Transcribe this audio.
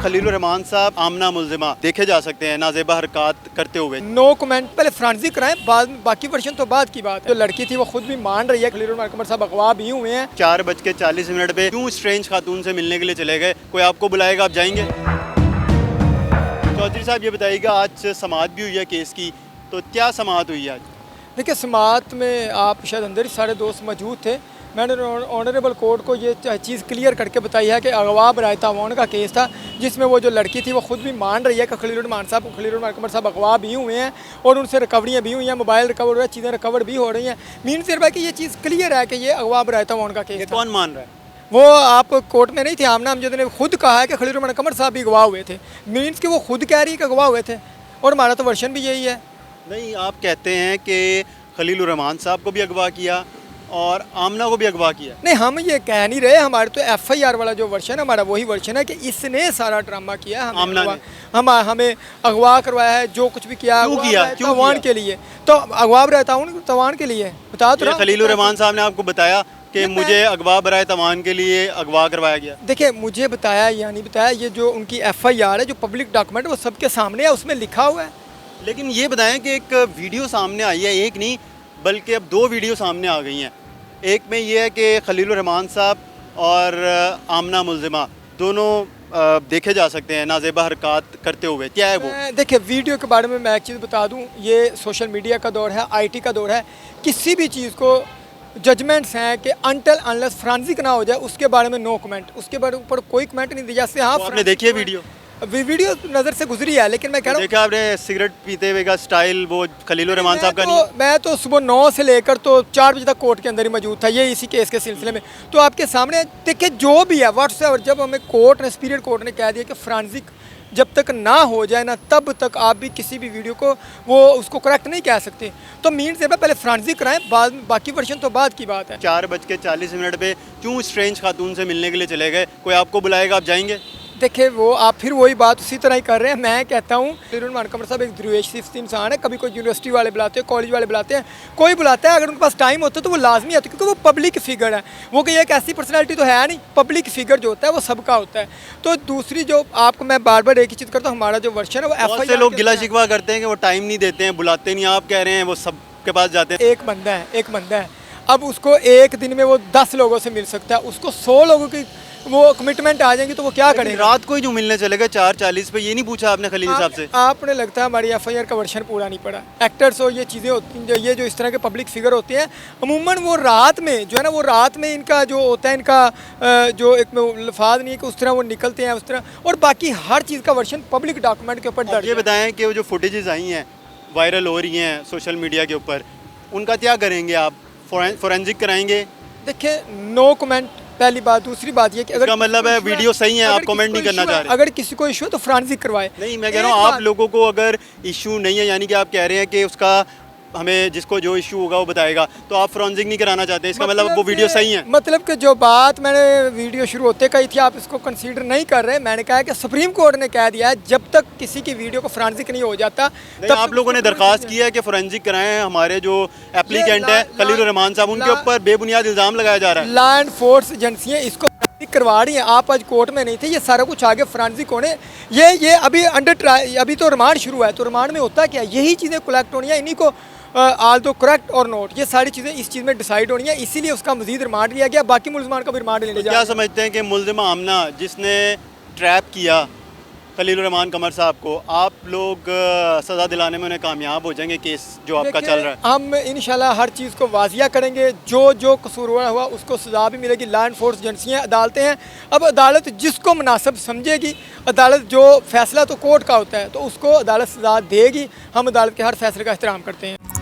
खलीलुर रहमान साहब आमना मुल्जिमा देखे जा सकते हैं नाजेबा हरकत करते हुए। नो कमेंट, पहले फ्रांसी कराएं, बाद बाकी वर्षन तो बाद की बात है। जो लड़की थी वो खुद भी मान रही है, खलीलुर रहमान साहब अगवा भी हुए हैं। 4:40 पे क्यों स्ट्रेंज खातून से मिलने के लिए चले गए? कोई आपको बुलाएगा, आप जाएंगे? चौधरी साहब ये बताइएगा, आज समाअत भी हुई है केस की, तो क्या समाअत हुई है आज? देखिए, समाअत में आप शायद अंदर ही सारे दोस्त मौजूद थे। मैंने ऑनरेबल कोर्ट को ये चीज़ क्लियर करके बताई है कि अगवा बराए तावान का केस था, जिसमें वो जो लड़की थी वो खुद भी मान रही है कि खलीलुर रहमान साहब अगवा भी हुए हैं और उनसे रिकवरियाँ भी हुई हैं, मोबाइल रिकवर हो रहा है, चीज़ें रिकवर भी हो रही हैं। मीन सिर्फ है कि ये चीज़ क्लियर है कि ये अगवा बराए तावान का केस था। कौन मान रहा है? वो आप कोर्ट में नहीं थे, आमना अमजद ने खुद कहा है कि खलीलुर रहमान साहब भी अगवा हुए थे। मीन्स कि वो खुद कह रही है कि अगवा हुए थे, और हमारा तो वर्शन भी यही है। नहीं, आप कहते हैं कि खलीलुर रहमान साहब को भी अगवा किया और आमना को भी अगवा किया। नहीं, हम ये कह नहीं रहे, हमारे तो FIR वाला जो वर्शन है हमारा वही वर्शन है कि इसने सारा ड्रामा किया, हमें अगवा करवाया है, जो कुछ भी किया तवान के लिए, तो अगवा रहता हूँ तवान के लिए बता तो। खलीलुर रहमान साहब ने आपको बताया कि मुझे अगवा बराए तवान के लिए अगवा करवाया गया? देखिए, मुझे बताया या नहीं बताया, ये जो उनकी FIR है, जो पब्लिक डॉक्यूमेंट वो सबके सामने है, उसमें लिखा हुआ है। लेकिन ये बताएं कि एक वीडियो सामने आई है, एक नहीं बल्कि अब 2 वीडियो सामने आ गई हैं। एक में ये है कि खलीलुर रहमान साहब और आमना मुल्जिमा दोनों देखे जा सकते हैं नाजेबा हरकत करते हुए। क्या है वो? देखिए, वीडियो के बारे में मैं एक चीज़ बता दूं, ये सोशल मीडिया का दौर है, IT का दौर है। किसी भी चीज़ को जजमेंट्स हैं कि अनटिल अनलेस फ्रांसिक ना हो जाए उसके बारे में नो कमेंट, उसके बारे ऊपर कोई कमेंट नहीं दिया। जैसे हाँ, आपने देखी है वीडियो नज़र से गुजरी है, लेकिन मैं कह रहा हूँ, देखा आपने सिगरेट पीते हुए का स्टाइल वो खलीलुर रहमान साहब का नहीं? मैं तो सुबह 9 से लेकर तो 4 बजे तक कोर्ट के अंदर ही मौजूद था, ये इसी केस के सिलसिले में। तो आपके सामने देखिए, जो भी है व्हाट्सएप, जब हमें सुप्रीम कोर्ट ने कह दिया कि फ्रांसिक जब तक ना हो जाए ना, तब तक आप भी किसी भी वीडियो को वो उसको करेक्ट नहीं कह सकते। तो मीन से पहले फ्रांसिक कराएं, बाद बाकी वर्षन तो बाद की बात है। 4:40 पे क्यों स्ट्रेंज खातून से मिलने के लिए चले गए? कोई आपको बुलाएगा, आप जाएंगे? देखिए, वो आप फिर वही बात उसी तरह ही कर रहे हैं। मैं कहता हूँ खलीलुर रहमान साहब एक द्वेषी इंसान है। कभी कोई यूनिवर्सिटी वाले बुलाते हैं, कॉलेज वाले बुलाते हैं, कोई बुलाता है, अगर उनके पास टाइम होता है तो वो लाजमी आता है, क्योंकि वो पब्लिक फिगर है। वो कोई एक ऐसी पर्सनैलिटी तो है नहीं, पब्लिक फिगर जो होता है वो सबका होता है। तो दूसरी जो आपको मैं बार बार एक ही चीज़ करता हूँ, हमारा जो वर्शन है वो बहुत से लोग गिला शिकवा करते हैं कि वो टाइम नहीं देते हैं, बुलाते नहीं। आप कह रहे हैं वो सबके पास जाते हैं। एक बंदा है, अब उसको एक दिन में वो 10 लोगों से मिल सकता है, उसको 100 लोगों की वो कमिटमेंट आ जाएंगी तो वो क्या करेंगे? रात को ही जो मिलने चले गए 4:40 पे, ये नहीं पूछा आपने खलील साहब से? आपने लगता है हमारी FIR का वर्शन पूरा नहीं पड़ा। एक्टर्स और ये चीज़ें होती हैं, ये जो इस तरह के पब्लिक फिगर होते हैं, अमूमन वो रात में जो है ना, वो रात में इनका जो होता है, इनका जो एक लफाज नहीं है कि उस तरह वो निकलते हैं उस तरह, और बाकी हर चीज़ का वर्शन पब्लिक डॉक्यूमेंट के ऊपर दर्ज। ये बताएं कि वो जो फुटेजेस आई हैं, वायरल हो रही हैं सोशल मीडिया के ऊपर, उनका क्या करेंगे आप? फोरेंसिक कराएंगे? देखिए, नो कमेंट पहली बात। दूसरी बात ये कि अगर मतलब है वीडियो सही है, आप कमेंट नहीं करना चाह रहे? अगर किसी को इशू है तो फ्रांसिक करवाए। नहीं, मैं कह रहा हूँ आप लोगों को अगर इशू नहीं है, यानी कि आप कह रहे हैं कि उसका हमें जिसको जो इशू होगा वो बताएगा, तो आप फोरेंसिक नहीं कराना चाहते? इसका मतलब वो वीडियो सही है? मतलब कि जो बात मैंने वीडियो शुरू होते कही थी, आप इसको कंसीडर नहीं कर रहे। मैंने कहा कि सुप्रीम कोर्ट ने कह दिया है जब तक किसी की वीडियो को फोरेंसिक नहीं हो जाता, तब आप लोगों ने दरख्वास्त किया है कि फोरेंसिक कराएं। हमारे जो एप्लीकेंट है खलीलुर रहमान साहब, उनके ऊपर बेबुनियाद इल्ज़ाम लगाया जा रहा है। लॉ एनफोर्स एजेंसियाँ इसको करवा रही हैं। आप आज कोर्ट में नहीं थे, ये सारा कुछ आगे फोरेंसिक होने, ये अभी अंडर ट्रायल, अभी तो रिमांड शुरू है। तो रिमांड में होता क्या, यही चीज़ें कलेक्ट होनी है, इन्हीं को आल दो करेक्ट और नोट, ये सारी चीज़ें इस चीज़ में डिसाइड होनी है, इसीलिए उसका मजीद रिमांड लिया गया। बाकी मुल्ज़मान का भी रिमांड लेने जा। क्या समझते हैं कि मुल्ज़िमा आमना जिसने ट्रैप किया खलीलुर रहमान कमर साहब को, आप लोग सज़ा दिलाने में उन्हें कामयाब हो जाएंगे? केस जो आपका चल रहा है, हम इंशाल्लाह हर चीज़ को वाजिया करेंगे। जो कसूरवार हुआ उसको सज़ा भी मिलेगी। लॉ एनफोर्स एजेंसियाँ, अदालतें हैं, अब अदालत जिसको मुनासिब समझेगी, अदालत जो फैसला तो कोर्ट का होता है, तो उसको अदालत सज़ा देगी। हम अदालत के हर फैसले का एहतराम करते हैं।